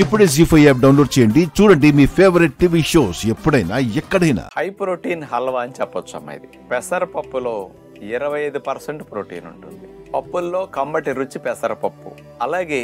ఇప్పుడే జీ5 app download చేయండి. చూడండి మీ ఫేవరెట్ టీవీ షోస్ ఎప్పుడైనా ఎక్కడైనా. హై ప్రోటీన్ హల్వా అని చెప్పొచ్చు అమ్మా. ఇది పెసరపప్పులో 25% ప్రోటీన్ ఉంటుంది. పప్పుల్లో కమ్మటి రుచి పెసరపప్పు. అలాగే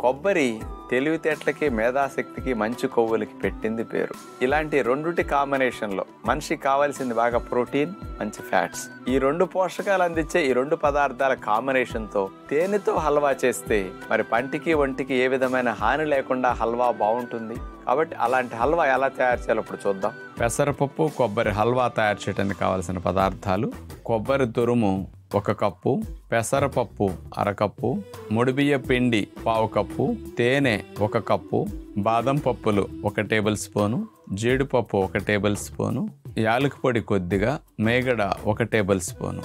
కొబ్బరి తెలివితేటలకి మేధాశక్తికి మంచి కొవ్వులకి పెట్టింది పేరు. ఇలాంటి రెండుటి కాంబినేషన్లో మనిషికి కావాల్సింది బాగా ప్రోటీన్, మంచి ఫ్యాట్స్. ఈ రెండు పోషకాలు అందించే ఈ రెండు పదార్థాల కాంబినేషన్తో తేనెతో హల్వా చేస్తే మరి పంటికి ఒంటికి ఏ విధమైన హాని లేకుండా హల్వా బాగుంటుంది. కాబట్టి అలాంటి హల్వా ఎలా తయారు చేయాలో ఇప్పుడు చూద్దాం. పెసరపప్పు కొబ్బరి హల్వా తయారు చేయడానికి కావాల్సిన పదార్థాలు: కొబ్బరి తురుము 1 కప్పు, పెసరపప్పు 1/2 కప్పు, ముడిబియ్య పిండి 1/2 కప్పు, తేనె 1 కప్పు, బాదం పప్పులు 1 టేబుల్ స్పూను, జీడిపప్పు 1 టేబుల్ స్పూను, యాలకుల పొడి కొద్దిగా, మేగడ 1 టేబుల్ స్పూను.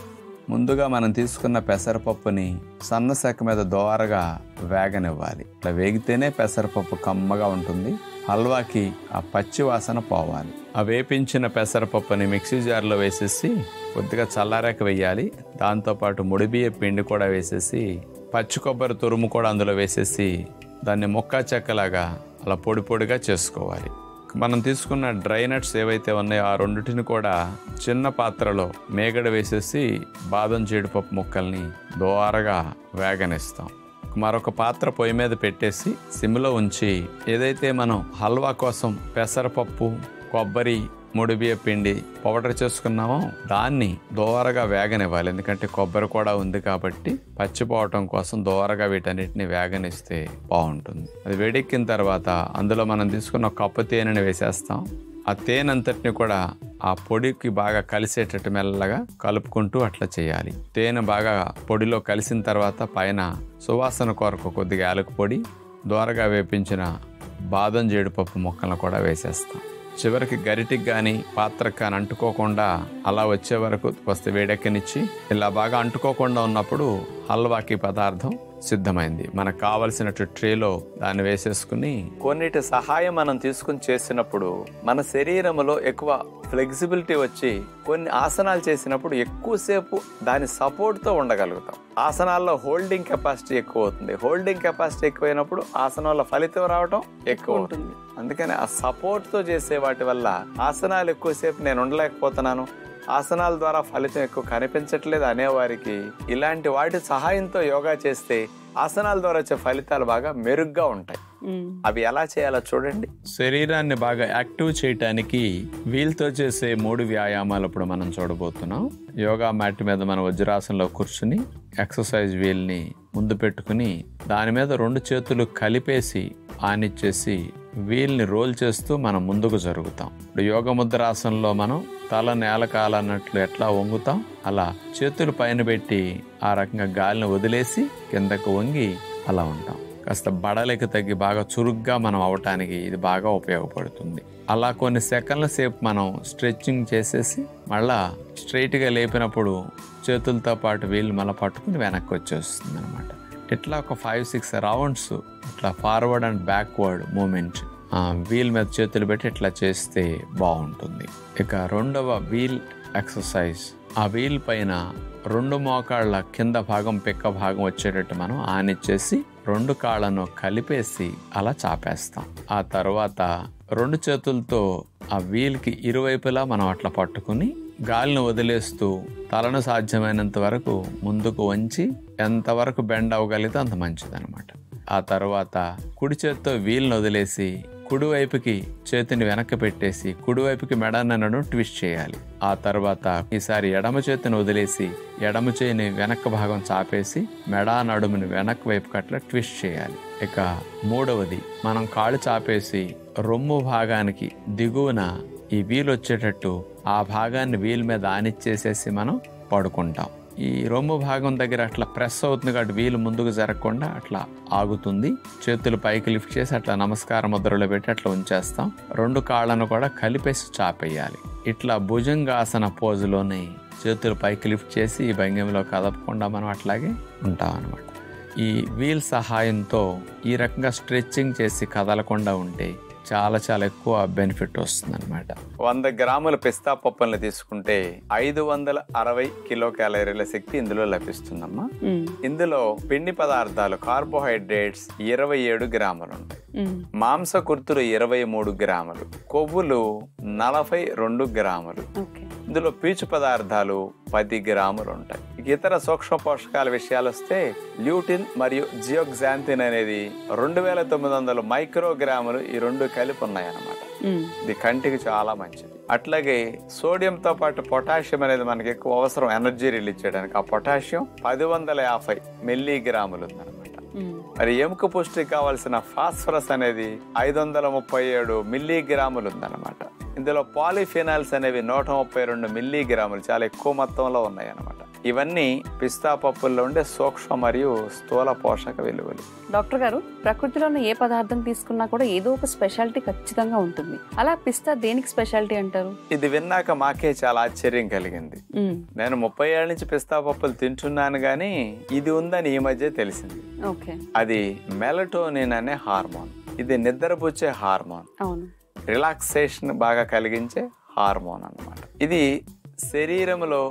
ముందుగా మనం తీసుకున్న పెసరపప్పుని సన్నసెక మీద దోరగా వేగనివ్వాలి. ఇట్లా వేగితేనే పెసరపప్పు కమ్మగా ఉంటుంది. హల్వాకి ఆ పచ్చి వాసన పోవాలి. ఆ వేపించిన పెసరపప్పుని మిక్సీ జార్లో వేసేసి కొద్దిగా చల్లారాక వేయాలి. దాంతోపాటు ముడిబియ్య పిండి కూడా వేసేసి పచ్చి కొబ్బరి తురుము కూడా అందులో వేసేసి దాన్ని ముక్కా చెక్కలాగా అలా పొడి పొడిగా చేసుకోవాలి. మనం తీసుకున్న డ్రై నట్స్ ఏవైతే ఉన్నాయో ఆ రెండిటిని కూడా చిన్న పాత్రలో మేగడ వేసేసి బాదం జీడిపప్పు ముక్కల్ని దోరగా వేగనిస్తాం. మరొక పాత్ర పొయ్యి మీద పెట్టేసి సిమ్లో ఉంచి ఏదైతే మనం హల్వా కోసం పెసరపప్పు, కొబ్బరి, ముడిబియ్య పిండి పౌడర్ చేసుకున్నామో దాన్ని దోరగా వేగనివ్వాలి. ఎందుకంటే కొబ్బరి కూడా ఉంది కాబట్టి పచ్చిపోవటం కోసం దోరగా వీటన్నిటిని వేగనిస్తే బాగుంటుంది. అది వేడెక్కిన తర్వాత అందులో మనం తీసుకున్న 1 కప్పు తేనెని వేసేస్తాం. ఆ తేనె అంతటిని కూడా ఆ పొడికి బాగా కలిసేటట్టు మెల్లగా కలుపుకుంటూ అట్లా చేయాలి. తేనె బాగా పొడిలో కలిసిన తర్వాత పైన సువాసన కొరకు కొద్దిగా యాలకుల పొడి, దోరగా వేపించిన బాదం జీడిపప్పు ముక్కలను కూడా వేసేస్తాం. చివరికి గరిటికి కానీ పాత్రకు కానీ అంటుకోకుండా అలా వచ్చే వరకు వస్తే వేడెక్కనిచ్చి ఇలా బాగా అంటుకోకుండా ఉన్నప్పుడు హల్వాకి పదార్థం సిద్ధమైంది. మనకు కావలసిన ట్రేలో దాన్ని వేసేసుకుని కొన్నిటి సహాయం మనం తీసుకుని చేసినప్పుడు మన శరీరంలో ఎక్కువ ఫ్లెక్సిబిలిటీ వచ్చి కొన్ని ఆసనాలు చేసినప్పుడు ఎక్కువసేపు దాని సపోర్ట్తో ఉండగలుగుతాం. ఆసనాల్లో హోల్డింగ్ కెపాసిటీ ఎక్కువ అవుతుంది. హోల్డింగ్ కెపాసిటీ ఎక్కువైనప్పుడు ఆసనాల ఫలితం రావటం ఎక్కువ ఉంటుంది. అందుకని ఆ సపోర్ట్తో చేసే వాటి వల్ల ఆసనాలు ఎక్కువసేపు నేను ఉండలేకపోతున్నాను, ఆసనాల ద్వారా ఫలితం ఎక్కువ కనిపించట్లేదు అనేవారికి ఇలాంటి వాటి సహాయంతో యోగా చేస్తే ఆసనాల ద్వారా వచ్చే ఫలితాలు బాగా మెరుగ్గా ఉంటాయి. అవి ఎలా చేయాలో చూడండి. శరీరాన్ని బాగా యాక్టివ్ చేయటానికి వీల్తో చేసే 3 వ్యాయామాలు ఇప్పుడు మనం చూడబోతున్నాం. యోగా మ్యాట్ మీద మనం వజ్రాసనంలో కూర్చుని ఎక్సర్సైజ్ వీల్ని ముందు పెట్టుకుని దాని మీద 2 చేతులు కలిపేసి ఆనిచ్చేసి వీల్ని రోల్ చేస్తూ మనం ముందుకు జరుగుతాం. ఇప్పుడు యోగ ముద్రాసనంలో మనం తల నేల కాలన్నట్లు ఎట్లా వంగుతాం అలా చేతులు పైన పెట్టి ఆ రకంగా గాలిని వదిలేసి కిందకు వంగి అలా ఉంటాం. కాస్త బడలికి తగ్గి బాగా చురుగ్గా మనం అవటానికి ఇది బాగా ఉపయోగపడుతుంది. అలా కొన్ని సెకండ్ల సేపు మనం స్ట్రెచ్చింగ్ చేసేసి మళ్ళా స్ట్రైట్గా లేపినప్పుడు చేతులతో పాటు వీళ్ళు మళ్ళీ పట్టుకుని వెనక్కి వచ్చేస్తుంది అనమాట. ఇట్లా ఒక 5-6 రౌండ్స్ ఇట్లా forward and backward movement wheel మీద చేతులు పెట్టి ఇట్లా చేస్తే బాగుంటుంది. ఇక 2వ వీల్ ఎక్సర్సైజ్, ఆ వీల్ పైన 2 మోకాళ్ళ కింద భాగం పిక్క భాగం వచ్చేటట్టు మనం ఆనిచ్చేసి 2 కాళ్ళను కలిపేసి అలా చాపేస్తాం. ఆ తర్వాత 2 చేతులతో ఆ వీల్కి ఇరువైపులా మనం అట్లా పట్టుకుని గాలిని వదిలేస్తూ తలను సాధ్యమైనంత వరకు ముందుకు వంచి ఎంతవరకు బెండ్ అవ్వగలిగితే అంత మంచిదనమాట. ఆ తర్వాత కుడి చేతితో వీల్ని వదిలేసి కుడివైపుకి చేతిని వెనక్కి పెట్టేసి కుడివైపుకి మెడనను ట్విస్ట్ చేయాలి. ఆ తర్వాత ఈసారి ఎడమ చేతిని వదిలేసి ఎడమ చేయిని వెనక్కి భాగం చాపేసి మెడ నడుముని వెనక్కి వైపుకి అట్లా ట్విస్ట్ చేయాలి. ఇక 3వది మనం కాళ్ళు చాపేసి రొమ్ము భాగానికి దిగువన ఈ వీల్ వచ్చేటట్టు ఆ భాగాన్ని వీల్ మీద ఆనిచ్చేసేసి మనం పడుకుంటాం. ఈ రొమ్ము భాగం దగ్గర అట్లా ప్రెస్ అవుతుంది కాబట్టి వీలు ముందుకు జరగకుండా అట్లా ఆగుతుంది. చేతులు పైకి లిఫ్ట్ చేసి అట్లా నమస్కార ముద్రలో పెట్టి అట్లా ఉంచేస్తాం. 2 కాళ్ళను కూడా కలిపేసి చాపేయాలి. ఇట్లా భుజంగాసన పోజులోని చేతులు పైకి లిఫ్ట్ చేసి ఈ భంగిమలో కదపకుండా మనం అట్లాగే ఉంటాం అనమాట. ఈ వీల్ సహాయంతో ఈ రకంగా స్ట్రెచ్చింగ్ చేసి కదలకుండా ఉంటే చాలా చాలా ఎక్కువ బెనిఫిట్ వస్తుంది అనమాట. 100 గ్రాముల పిస్తా పప్పులను తీసుకుంటే 560 కిలో క్యాలరీల శక్తి ఇందులో లభిస్తుందమ్మా. ఇందులో పిండి పదార్థాలు కార్బోహైడ్రేట్స్ 27 గ్రాములు ఉంటాయి, మాంసకృతులు 23 గ్రాములు, కొవ్వులు 42 గ్రాములు, ఇందులో పీచు పదార్థాలు 10 గ్రాములు ఉంటాయి. ఇతర సూక్ష్మ పోషకాల విషయాలు వస్తే ల్యూటిన్ మరియు జియోగ్జాంతిన్ అనేది 2900 మైక్రోగ్రాములు ఈ రెండు కలిపి ఉన్నాయన్నమాట. ఇది కంటికి చాలా మంచిది. అట్లాగే సోడియంతో పాటు పొటాషియం అనేది మనకి ఎక్కువ అవసరం ఎనర్జీ రిలీజ్ చేయడానికి. ఆ పొటాషియం 1050 మిల్లీగ్రాములు ఉందన్నమాట. మరి ఎముక పుష్టికి కావాల్సిన ఫాస్ఫరస్ అనేది 537 మిల్లీగ్రాములు ఉందన్నమాట. ఇందులో పాలిఫినాల్స్ అనేవి 132 మిల్లీగ్రాములు, చాలా ఎక్కువ మొత్తంలో ఉన్నాయి అన్నమాట. ఇవన్నీ పిస్తా పప్పుల్లో ఉండే సూక్ష్మ మరియు స్థూల పోషక విలువలు. డాక్టర్ గారు, ప్రకృతిలో ఉన్న ఏ పదార్థం తీసుకున్నా కూడా ఏదో ఒక స్పెషాలిటీ ఖచ్చితంగా ఉంటుంది. అలా పిస్తా దేనికి స్పెషాలిటీ అంటారు? ఇది విన్నాక మాకే చాలా ఆశ్చర్యం కలిగింది. నేను 30 ఏళ్ల నుంచి పిస్తా పప్పులు తింటున్నాను గానీ ఇది ఉందని ఈ మధ్య తెలిసింది. అది మెలటోనిన్ అనే హార్మోన్. ఇది నిద్రపుచ్చే హార్మోన్, రిలాక్సేషన్ బాగా కలిగించే హార్మోన్ అన్నమాట. ఇది శరీరంలో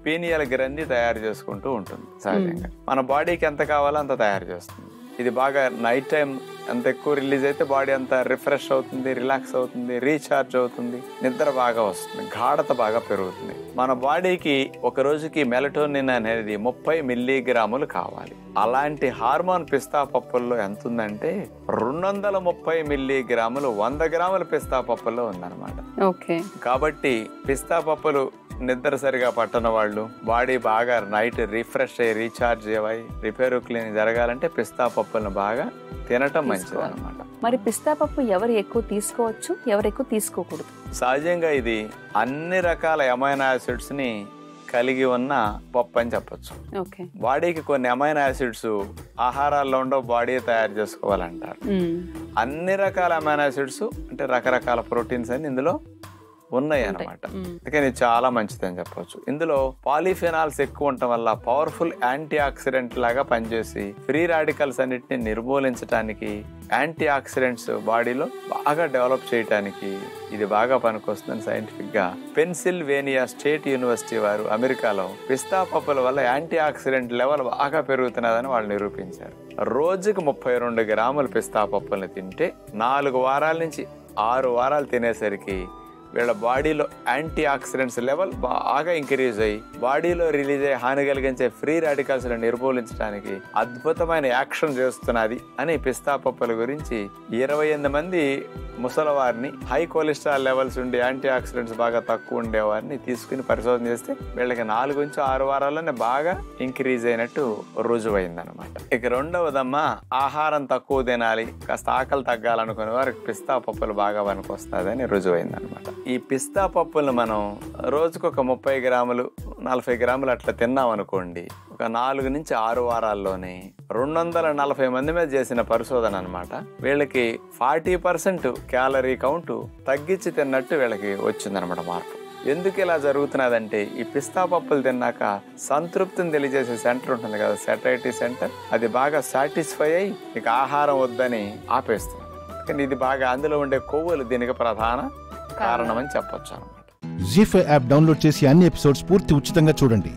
పీనియల్ గ్రంథి తయారు చేసుకుంటూ ఉంటుంది. సహజంగా మన బాడీకి ఎంత కావాలో అంత తయారు చేస్తుంది. ఇది బాగా నైట్ టైం ఎంత ఎక్కువ రిలీజ్ అయితే బాడీ అంత రిఫ్రెష్ అవుతుంది, రిలాక్స్ అవుతుంది, రీఛార్జ్ అవుతుంది, నిద్ర బాగా వస్తుంది, గాఢత బాగా పెరుగుతుంది. మన బాడీకి ఒక రోజుకి మెలటోనిన్ అనేది 30 మిల్లీగ్రాములు కావాలి. అలాంటి హార్మోన్ పిస్తా పప్పుల్లో ఎంత ఉందంటే 230 మిల్లీగ్రాములు 100 గ్రాముల పిస్తా పప్పుల్లో ఉందన్నమాట. కాబట్టి పిస్తా పప్పులు నిద్ర సరిగా పట్టని వాళ్ళు, బాడీ బాగా నైట్ రిఫ్రెష్ అయ్యి రీఛార్జ్ అయ్యి రిపేర్ క్లీన్ జరగాలంటే పిస్తా పప్పులను బాగా తినటం మంచిది అనమాట. మరి పిస్తా పప్పు ఎవరు ఎక్కువ తీసుకోవచ్చు, ఎవరు ఎక్కువ తీసుకోకూడదు? సహజంగా ఇది అన్ని రకాల అమైనో యాసిడ్స్ ని కలిగి ఉన్న పప్పు అని చెప్పచ్చు. బాడీకి కొన్ని అమైనో యాసిడ్స్ ఆహారాల్లో ఉండవు, బాడీ తయారు చేసుకోవాలంటారు. అన్ని రకాల అమైనో యాసిడ్స్ అంటే రకరకాల ప్రోటీన్స్ అని ఇందులో ఉన్నాయి అన్నమాట. అందుకని చాలా మంచిది అని చెప్పవచ్చు. ఇందులో పాలిఫెనాల్స్ ఎక్కువ ఉండటం వల్ల పవర్ఫుల్ యాంటీ ఆక్సిడెంట్ లాగా పనిచేసి ఫ్రీ రాడికల్స్ అన్నిటిని నిర్మూలించడానికి, యాంటీ ఆక్సిడెంట్స్ బాడీలో బాగా డెవలప్ చేయడానికి ఇది బాగా పనికొస్తుందని సైంటిఫిక్ గా పెన్సిల్వేనియా స్టేట్ యూనివర్సిటీ వారు అమెరికాలో పిస్తా పప్పుల వల్ల యాంటీ ఆక్సిడెంట్ లెవెల్ బాగా పెరుగుతున్నదని వాళ్ళు నిరూపించారు. రోజుకు 32 గ్రాముల పిస్తా పప్పుల్ని తింటే 4 వారాల నుంచి 6 వారాలు తినేసరికి వీళ్ళ బాడీలో యాంటీ ఆక్సిడెంట్స్ లెవెల్ బాగా ఇంక్రీజ్ అయ్యి బాడీలో రిలీజ్ అయ్యి హాని కలిగించే ఫ్రీ రాడికల్స్ నిర్మూలించడానికి అద్భుతమైన యాక్షన్ చేస్తున్నది అని పిస్తా పప్పుల గురించి 28 మంది ముసలివారిని, హై కొలెస్ట్రాల్ లెవెల్స్ ఉండి యాంటీ ఆక్సిడెంట్స్ బాగా తక్కువ ఉండేవారిని తీసుకుని పరిశోధన చేస్తే వీళ్ళకి 4 నుంచి 6 వారాల్లోనే బాగా ఇంక్రీజ్ అయినట్టు రుజువైందనమాట. ఇక రెండవదమ్మా, ఆహారం తక్కువ తినాలి, కాస్త ఆకలి తగ్గాలనుకునే వారికి పిస్తా పప్పులు బాగా పనికొస్తుందని రుజువైందనమాట. ఈ పిస్తా పప్పులను మనం రోజుకొక 30 గ్రాములు 40 గ్రాములు అట్లా తిన్నాం అనుకోండి, ఒక 4 నుంచి 6 వారాల్లోనే 240 మంది మీద చేసిన పరిశోధన అనమాట. వీళ్ళకి 40% క్యాలరీ కౌంట్ తగ్గించి తిన్నట్టు వీళ్ళకి వచ్చిందనమాట మార్పు. ఎందుకు ఇలా జరుగుతున్నదంటే ఈ పిస్తా పప్పులు తిన్నాక సంతృప్తిని తెలియజేసే సెంటర్ ఉంటుంది కదా, సెటైటీ సెంటర్, అది బాగా సాటిస్ఫై అయ్యి ఇక ఆహారం వద్దని ఆపేస్తుంది. కానీ ఇది బాగా అందులో ఉండే కొవ్వులు దీనికి ప్రధాన కారణం అని చెప్పొచ్చు అనమాట. జీ5 యాప్ డౌన్లోడ్ చేసి అన్ని ఎపిసోడ్స్ పూర్తి ఉచితంగా చూడండి.